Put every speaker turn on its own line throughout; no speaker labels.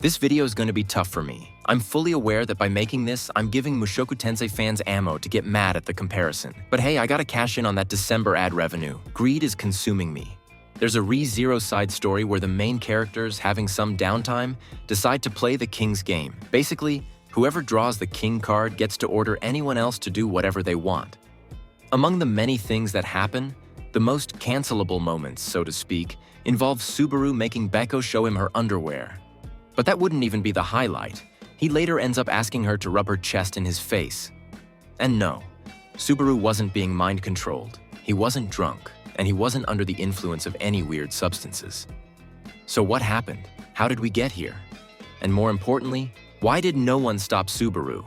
This video is going to be tough for me. I'm fully aware that by making this, I'm giving Mushoku Tensei fans ammo to get mad at the comparison. But hey, I gotta cash in on that December ad revenue. Greed is consuming me. There's a ReZero side story where the main characters, having some downtime, decide to play the king's game. Basically, whoever draws the king card gets to order anyone else to do whatever they want. Among the many things that happen, the most cancelable moments, so to speak, involve Subaru making Beko show him her underwear. But that wouldn't even be the highlight. He later ends up asking her to rub her chest in his face. And no, Subaru wasn't being mind-controlled. He wasn't drunk, and he wasn't under the influence of any weird substances. So what happened? How did we get here? And more importantly, why did no one stop Subaru?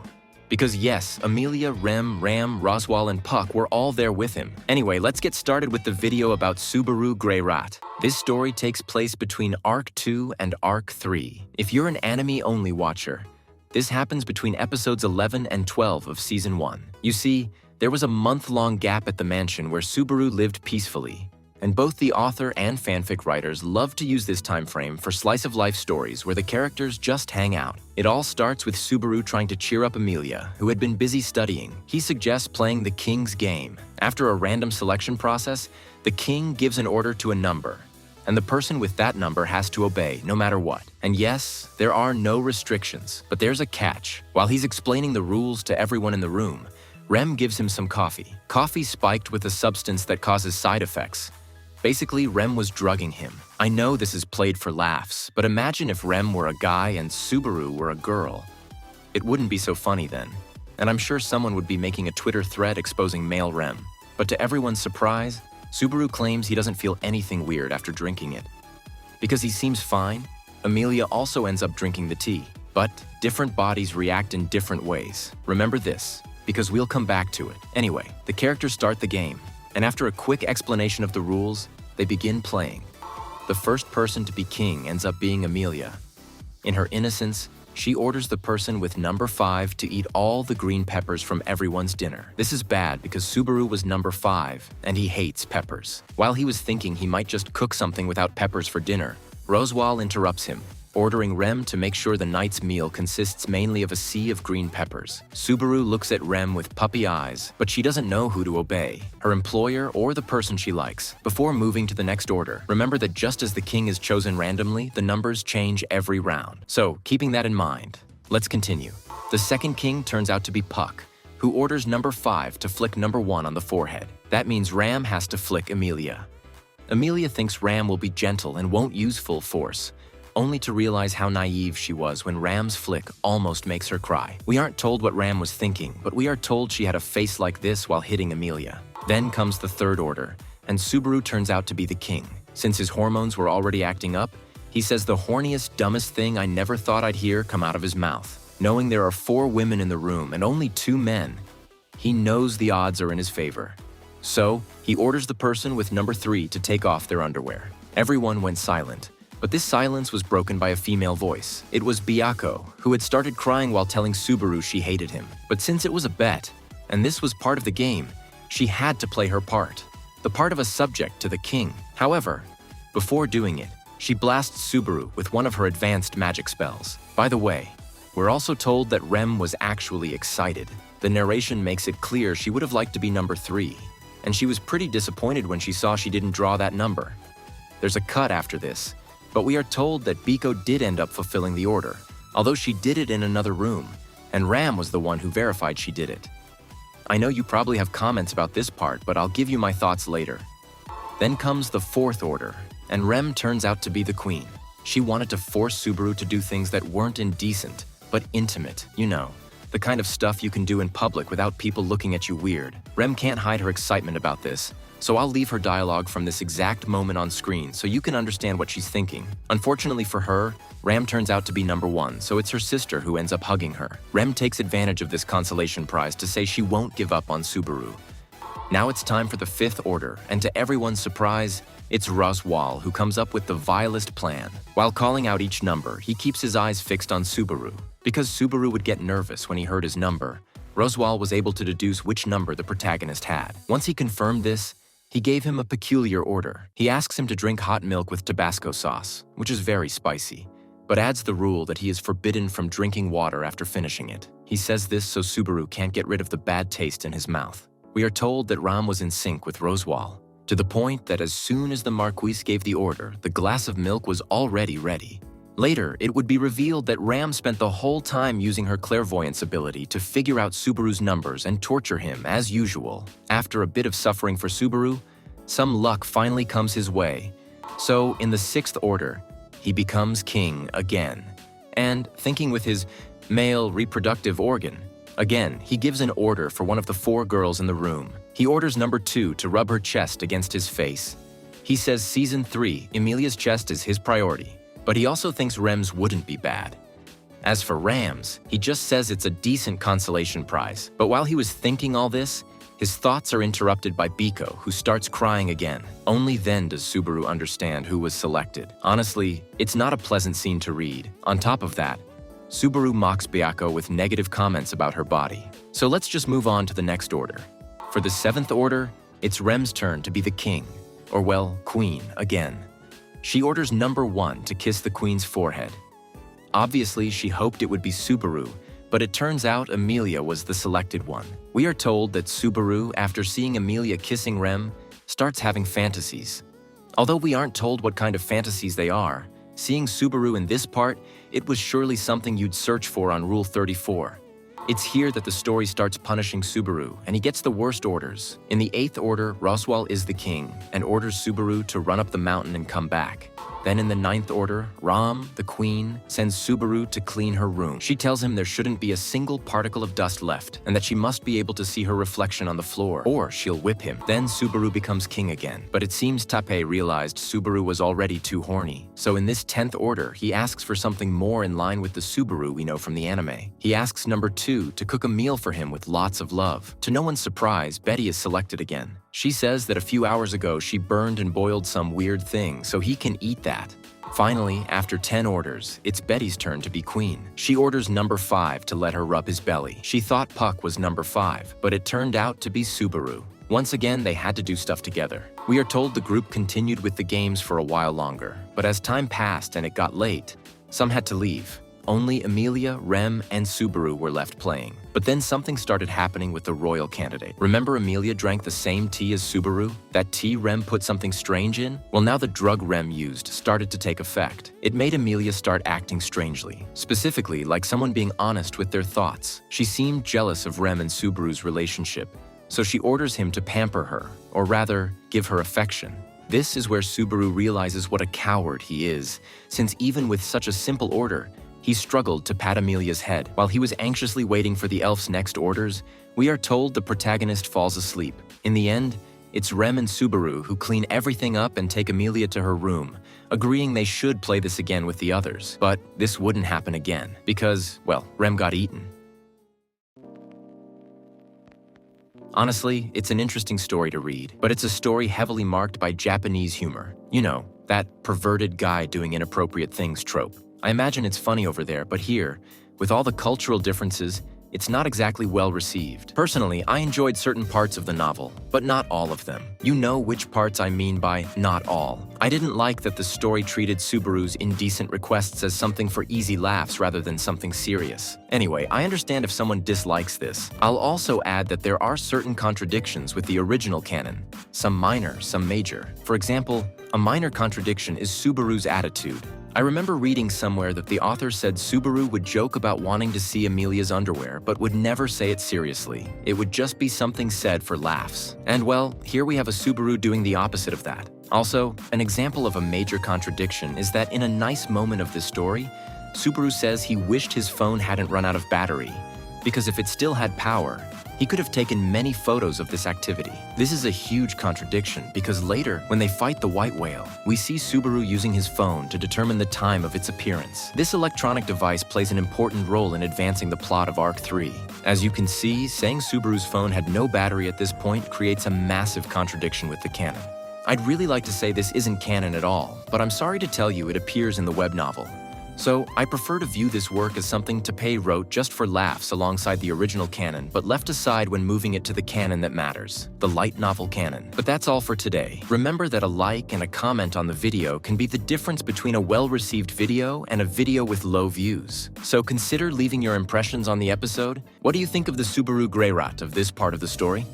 Because yes, Amelia, Rem, Roswall, and Puck were all there with him. Anyway, let's get started with the video about Subaru Grey Rat. This story takes place between Arc 2 and Arc 3. If you're an anime-only watcher, this happens between episodes 11 and 12 of Season 1. You see, there was a month-long gap at the mansion where Subaru lived peacefully, and both the author and fanfic writers love to use this time frame for slice-of-life stories where the characters just hang out. It all starts with Subaru trying to cheer up Amelia, who had been busy studying. He suggests playing the king's game. After a random selection process, the king gives an order to a number, and the person with that number has to obey no matter what. And yes, there are no restrictions, but there's a catch. While he's explaining the rules to everyone in the room, Rem gives him some coffee. Coffee spiked with a substance that causes side effects. Basically, Rem was drugging him. I know this is played for laughs, but imagine if Rem were a guy and Subaru were a girl. It wouldn't be so funny then, and I'm sure someone would be making a Twitter thread exposing male Rem. But to everyone's surprise, Subaru claims he doesn't feel anything weird after drinking it. Because he seems fine, Amelia also ends up drinking the tea. But different bodies react in different ways. Remember this, because we'll come back to it. Anyway, the characters start the game, and after a quick explanation of the rules, they begin playing. The first person to be king ends up being Amelia. In her innocence, she orders the person with number 5 to eat all the green peppers from everyone's dinner. This is bad because Subaru was number 5, and he hates peppers. While he was thinking he might just cook something without peppers for dinner, Roswall interrupts him, ordering Rem to make sure the night's meal consists mainly of a sea of green peppers. Subaru looks at Rem with puppy eyes, but she doesn't know who to obey, her employer or the person she likes. Before moving to the next order, remember that just as the king is chosen randomly, the numbers change every round. So, keeping that in mind, let's continue. The second king turns out to be Puck, who orders number 5 to flick number 1 on the forehead. That means Ram has to flick Amelia. Amelia thinks Ram will be gentle and won't use full force, only to realize how naive she was when Ram's flick almost makes her cry. We aren't told what Ram was thinking, but we are told she had a face like this while hitting Amelia. Then comes the third order, and Subaru turns out to be the king. Since his hormones were already acting up, he says the horniest, dumbest thing I never thought I'd hear come out of his mouth. Knowing there are 4 women in the room and only 2 men, he knows the odds are in his favor. So, he orders the person with number 3 to take off their underwear. Everyone went silent. But this silence was broken by a female voice. It was Byaku, who had started crying while telling Subaru she hated him. But since it was a bet, and this was part of the game, she had to play her part, the part of a subject to the king. However, before doing it, she blasts Subaru with one of her advanced magic spells. By the way, we're also told that Rem was actually excited. The narration makes it clear she would have liked to be number 3, and she was pretty disappointed when she saw she didn't draw that number. There's a cut after this, but we are told that Biko did end up fulfilling the order, although she did it in another room, and Ram was the one who verified she did it. I know you probably have comments about this part, but I'll give you my thoughts later. Then comes the fourth order, and Rem turns out to be the queen. She wanted to force Subaru to do things that weren't indecent, but intimate, you know, the kind of stuff you can do in public without people looking at you weird. Rem can't hide her excitement about this, so I'll leave her dialogue from this exact moment on screen so you can understand what she's thinking. Unfortunately for her, Rem turns out to be number 1, so it's her sister who ends up hugging her. Rem takes advantage of this consolation prize to say she won't give up on Subaru. Now it's time for the 5th order, and to everyone's surprise, it's Roswall who comes up with the vilest plan. While calling out each number, he keeps his eyes fixed on Subaru. Because Subaru would get nervous when he heard his number, Roswall was able to deduce which number the protagonist had. Once he confirmed this, he gave him a peculiar order. He asks him to drink hot milk with Tabasco sauce, which is very spicy. but adds the rule that he is forbidden from drinking water after finishing it. He says this so Subaru can't get rid of the bad taste in his mouth. We are told that Rem was in sync with Roswall, to the point that as soon as the Marquise gave the order, the glass of milk was already ready. Later, it would be revealed that Rem spent the whole time using her clairvoyance ability to figure out Subaru's numbers and torture him as usual. After a bit of suffering for Subaru, some luck finally comes his way. So, in the 6th order, he becomes king again. And, thinking with his male reproductive organ, again, he gives an order for one of the 4 girls in the room. He orders number 2 to rub her chest against his face. He says Season 3, Emilia's chest is his priority, but he also thinks Rem's wouldn't be bad. As for Ram's, he just says it's a decent consolation prize. But while he was thinking all this, his thoughts are interrupted by Biko, who starts crying again. Only then does Subaru understand who was selected. Honestly, it's not a pleasant scene to read. On top of that, Subaru mocks Biko with negative comments about her body. So let's just move on to the next order. For the 7th order, it's Rem's turn to be the king, or well, queen, again. She orders number 1 to kiss the queen's forehead. Obviously, she hoped it would be Subaru, but it turns out Emilia was the selected one. We are told that Subaru, after seeing Emilia kissing Rem, starts having fantasies. Although we aren't told what kind of fantasies they are, seeing Subaru in this part, it was surely something you'd search for on Rule 34. It's here that the story starts punishing Subaru, and he gets the worst orders. In the 8th order, Roswall is the king and orders Subaru to run up the mountain and come back. Then in the 9th order, Ram, the queen, sends Subaru to clean her room. She tells him there shouldn't be a single particle of dust left, and that she must be able to see her reflection on the floor, or she'll whip him. Then Subaru becomes king again. But it seems Tappei realized Subaru was already too horny. So in this 10th order, he asks for something more in line with the Subaru we know from the anime. He asks number 2 to cook a meal for him with lots of love. To no one's surprise, Betty is selected again. She says that a few hours ago she burned and boiled some weird thing, so he can eat that. Finally, after 10 orders, it's Betty's turn to be queen. She orders number 5 to let her rub his belly. She thought Puck was number 5, but it turned out to be Subaru. Once again, they had to do stuff together. We are told the group continued with the games for a while longer, but as time passed and it got late, some had to leave. Only Emilia, Rem, and Subaru were left playing. But then something started happening with the royal candidate. Remember Emilia drank the same tea as Subaru? That tea Rem put something strange in? Well, now the drug Rem used started to take effect. It made Emilia start acting strangely. Specifically, like someone being honest with their thoughts. She seemed jealous of Rem and Subaru's relationship, so she orders him to pamper her, or rather, give her affection. This is where Subaru realizes what a coward he is, since even with such a simple order, he struggled to pat Emilia's head. While he was anxiously waiting for the elf's next orders, we are told the protagonist falls asleep. In the end, it's Rem and Subaru who clean everything up and take Emilia to her room, agreeing they should play this again with the others. But this wouldn't happen again, because, well, Rem got eaten. Honestly, it's an interesting story to read, but it's a story heavily marked by Japanese humor. You know, that perverted guy doing inappropriate things trope. I imagine it's funny over there, but here, with all the cultural differences, it's not exactly well received. Personally, I enjoyed certain parts of the novel, but not all of them. You know which parts I mean by not all. I didn't like that the story treated Subaru's indecent requests as something for easy laughs rather than something serious. Anyway, I understand if someone dislikes this. I'll also add that there are certain contradictions with the original canon. Some minor, some major. For example, a minor contradiction is Subaru's attitude. I remember reading somewhere that the author said Subaru would joke about wanting to see Emilia's underwear, but would never say it seriously. It would just be something said for laughs. And well, here we have a Subaru doing the opposite of that. Also, an example of a major contradiction is that in a nice moment of this story, Subaru says he wished his phone hadn't run out of battery, because if it still had power, he could have taken many photos of this activity. This is a huge contradiction because later, when they fight the white whale, we see Subaru using his phone to determine the time of its appearance. This electronic device plays an important role in advancing the plot of Arc 3. As you can see, saying Subaru's phone had no battery at this point creates a massive contradiction with the canon. I'd really like to say this isn't canon at all, but I'm sorry to tell you it appears in the web novel. So, I prefer to view this work as something Tappei wrote just for laughs alongside the original canon, but left aside when moving it to the canon that matters, the light novel canon. But that's all for today. Remember that a like and a comment on the video can be the difference between a well-received video and a video with low views. So consider leaving your impressions on the episode. What do you think of the Subaru Greyrat of this part of the story?